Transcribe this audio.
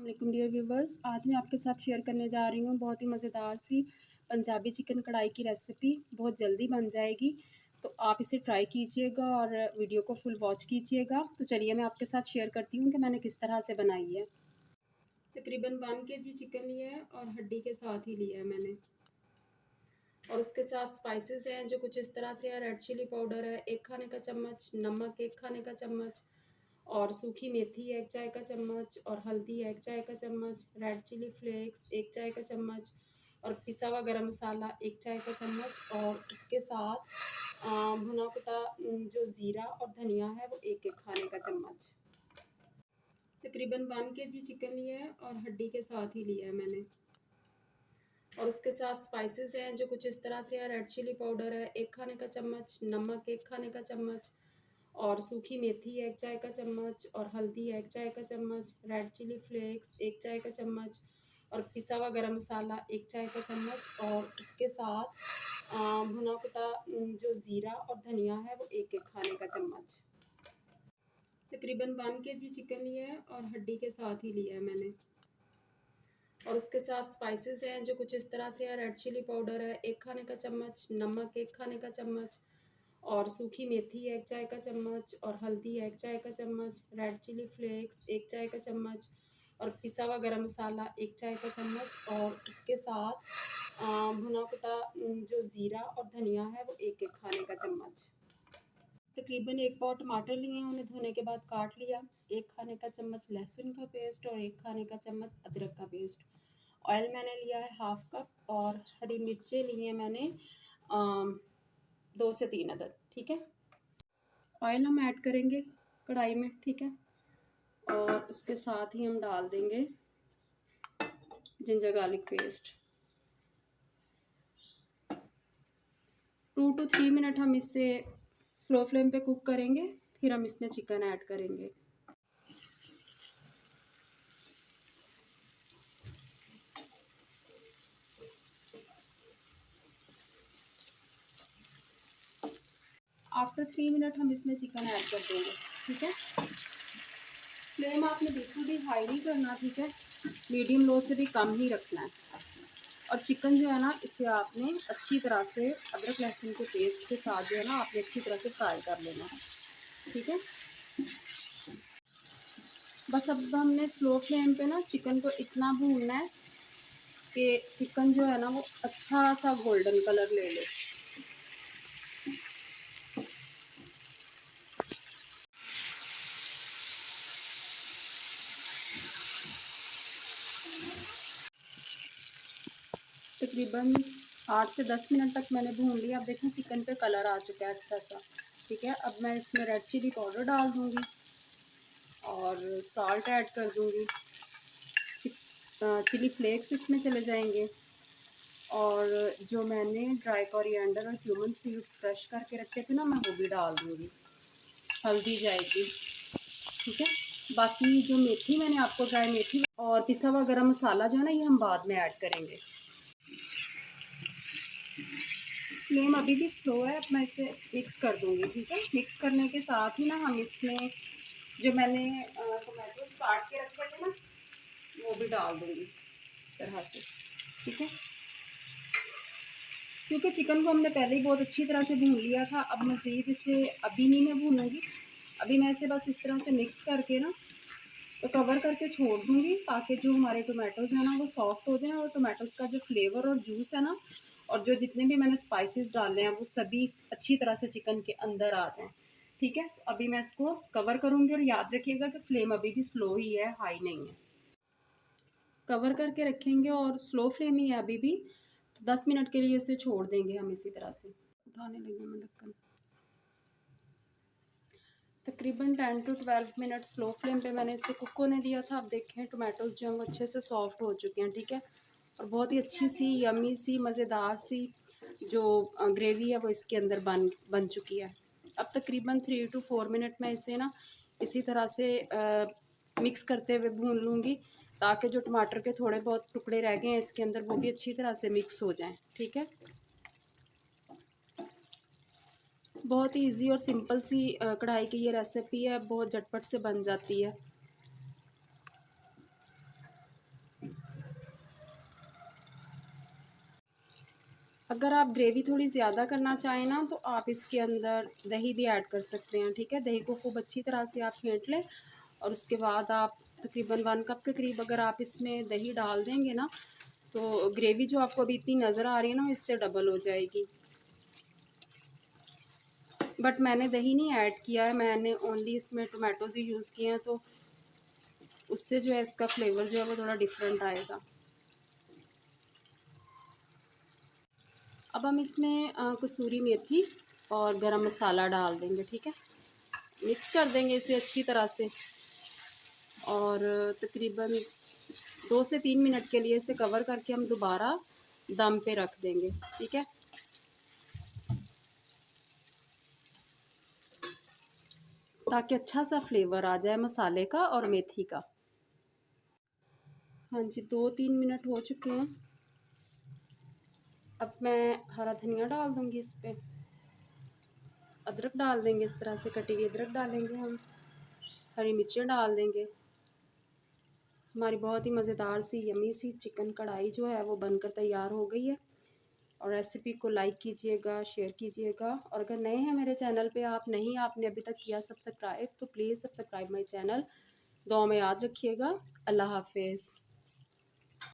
वालेकुम dear viewers. आज मैं आपके साथ शेयर करने जा रही हूँ बहुत ही मज़ेदार सी पंजाबी चिकन कढ़ाई की रेसिपी। बहुत जल्दी बन जाएगी, तो आप इसे ट्राई कीजिएगा और वीडियो को फुल वॉच कीजिएगा। तो चलिए मैं आपके साथ शेयर करती हूँ कि मैंने किस तरह से बनाई है। तकरीबन 1 kg चिकन लिया है और हड्डी के साथ ही लिया है मैंने। और उसके साथ स्पाइसेस हैं जो कुछ इस तरह से है। रेड चिली पाउडर है 1 खाने का चम्मच, नमक 1 खाने का चम्मच, और सूखी मेथी 1 चाय का चम्मच, और हल्दी 1 चाय का चम्मच, रेड चिली फ्लेक्स 1 चाय का चम्मच, और पिसा हुआ गरम मसाला 1 चाय का चम्मच, और उसके साथ भुना कुटा जो ज़ीरा और धनिया है वो 1-1 खाने का चम्मच। तकरीबन 1 kg चिकन लिया है और हड्डी के साथ ही लिया है मैंने। और उसके साथ स्पाइसेस हैं जो कुछ इस तरह से है। रेड चिली पाउडर है 1 खाने का चम्मच, नमक 1 खाने का चम्मच, और सूखी मेथी 1 चाय का चम्मच, और हल्दी 1 चाय का चम्मच, रेड चिली फ्लेक्स 1 चाय का चम्मच, और पिसा हुआ गरम मसाला 1 चाय का चम्मच, और उसके साथ भुना कुटा जो ज़ीरा और धनिया है वो 1-1 खाने का चम्मच। तकरीबन 1 kg चिकन लिया है और हड्डी के साथ ही लिया है मैंने। और उसके साथ स्पाइसेस हैं जो कुछ इस तरह से है। रेड चिली पाउडर है 1 खाने का चम्मच, नमक 1 खाने का चम्मच, और सूखी मेथी 1 चाय का चम्मच, और हल्दी 1 चाय का चम्मच, रेड चिली फ्लेक्स 1 चाय का चम्मच, और पिसा हुआ गरम मसाला 1 चाय का चम्मच, और उसके साथ भुना कुटा जो ज़ीरा और धनिया है वो 1-1 खाने का चम्मच। तकरीबन 1 पाव टमाटर लिए हैं, उन्हें धोने के बाद काट लिया। 1 खाने का चम्मच लहसुन का पेस्ट और 1 खाने का चम्मच अदरक का पेस्ट। ऑयल मैंने लिया है 1/2 कप, और हरी मिर्चें ली हैं मैंने 2 से 3 अदद। ठीक है, ऑयल हम ऐड करेंगे कढ़ाई में। ठीक है, और उसके साथ ही हम डाल देंगे ginger garlic paste. 2 to 3 minute हम इससे स्लो फ्लेम पे कुक करेंगे, फिर हम इसमें चिकन ऐड करेंगे। आफ्टर 3 मिनट हम इसमें चिकन ऐड कर देंगे। ठीक है, फ्लेम आपने बिल्कुल भी हाई नहीं करना। ठीक है, मीडियम लो से भी कम ही रखना है। और चिकन जो है ना, इसे आपने अच्छी तरह से अदरक लहसुन के पेस्ट के साथ जो है ना आपने अच्छी तरह से फ्राई कर लेना है। ठीक है, बस अब हमने स्लो फ्लेम पे ना चिकन को इतना भूनना है कि चिकन जो है ना वो अच्छा सा गोल्डन कलर ले ले। तकरीबन 8 से 10 मिनट तक मैंने भून लिया। अब देखें चिकन पे कलर आ चुका है अच्छा सा। ठीक है, अब मैं इसमें रेड चिली पाउडर डाल दूँगी और सॉल्ट ऐड कर दूँगी। चिली फ्लेक्स इसमें चले जाएंगे, और जो मैंने ड्राई कोरिएंडर और क्यूमन सीड्स क्रश करके रखे थे ना, मैं वो भी डाल दूँगी। हल्दी जाएगी। ठीक है, बाकी जो मेथी मैंने आपको ड्राई मेथी और पिसा हुआ गरम मसाला जो है ना, ये हम बाद में ऐड करेंगे। फ्लेम अभी भी स्लो है। अब मैं इसे मिक्स कर दूँगी। ठीक है, मिक्स करने के साथ ही ना हम इसमें जो मैंने टोमेटोज काट के रखे थे ना, वो भी डाल दूँगी इस तरह से। ठीक है, क्योंकि चिकन को हमने पहले ही बहुत अच्छी तरह से भून लिया था। अब मज़ीद इसे अभी नहीं मैं भूनूँगी। अभी मैं इसे बस इस तरह से मिक्स करके ना तो कवर करके छोड़ दूँगी, ताकि जो हमारे टोमेटोज़ हैं ना वो सॉफ्ट हो जाएं, और टोमेटोज़ का जो फ्लेवर और जूस है ना, और जो जितने भी मैंने स्पाइसेस डाले हैं वो सभी अच्छी तरह से चिकन के अंदर आ जाएं। ठीक है, तो अभी मैं इसको कवर करूँगी, और याद रखिएगा कि फ्लेम अभी भी स्लो ही है, हाई नहीं है। कवर करके रखेंगे और स्लो फ्लेम ही है अभी भी। तो 10 मिनट के लिए इसे छोड़ देंगे हम इसी तरह से। उठाने लगे मैं ढक्कन। तकरीबन 10 to 12 मिनट स्लो फ्लेम पे मैंने इसे कुक होने दिया था। अब देखें टोमेटोज़ जो हैं वो अच्छे से सॉफ्ट हो चुके हैं। ठीक है, और बहुत ही अच्छी सी यमी सी मज़ेदार सी जो ग्रेवी है वो इसके अंदर बन चुकी है। अब तकरीबन 3 to 4 मिनट में इसे ना इसी तरह से मिक्स करते हुए भून लूँगी, ताकि जो टमाटर के थोड़े बहुत टुकड़े रह गए हैं इसके अंदर वो भी अच्छी तरह से मिक्स हो जाएं। ठीक है, बहुत ही इजी और सिंपल सी कढ़ाई की ये रेसिपी है, बहुत झटपट से बन जाती है। अगर आप ग्रेवी थोड़ी ज़्यादा करना चाहें ना तो आप इसके अंदर दही भी ऐड कर सकते हैं, ठीक है। दही को खूब अच्छी तरह से आप फेंट लें और उसके बाद आप तकरीबन 1 कप के करीब अगर आप इसमें दही डाल देंगे ना तो ग्रेवी जो आपको अभी इतनी नज़र आ रही है ना इससे डबल हो जाएगी। बट मैंने दही नहीं ऐड किया है, मैंने ओनली इसमें टोमेटोज़ ही यूज़ किए हैं, तो उससे जो है इसका फ्लेवर जो है वो थोड़ा डिफरेंट आएगा। अब हम इसमें कसूरी मेथी और गरम मसाला डाल देंगे, ठीक है। मिक्स कर देंगे इसे अच्छी तरह से और तकरीबन 2 से 3 मिनट के लिए इसे कवर करके हम दोबारा दम पे रख देंगे, ठीक है। ताकि अच्छा सा फ्लेवर आ जाए मसाले का और मेथी का। हाँ जी, 2-3 मिनट हो चुके हैं। अब मैं हरा धनिया डाल दूँगी इस पे, अदरक डाल देंगे, इस तरह से कटी हुई अदरक डालेंगे हम, हरी मिर्चें डाल देंगे। हमारी बहुत ही मज़ेदार सी यमी सी चिकन कढ़ाई जो है वो बनकर तैयार हो गई है। और रेसिपी को लाइक कीजिएगा, शेयर कीजिएगा और अगर नए हैं मेरे चैनल पे आपने अभी तक किया सब्सक्राइब तो प्लीज़ सब्सक्राइब माय चैनल। दुआ में याद रखिएगा। अल्लाह हाफ़िज़।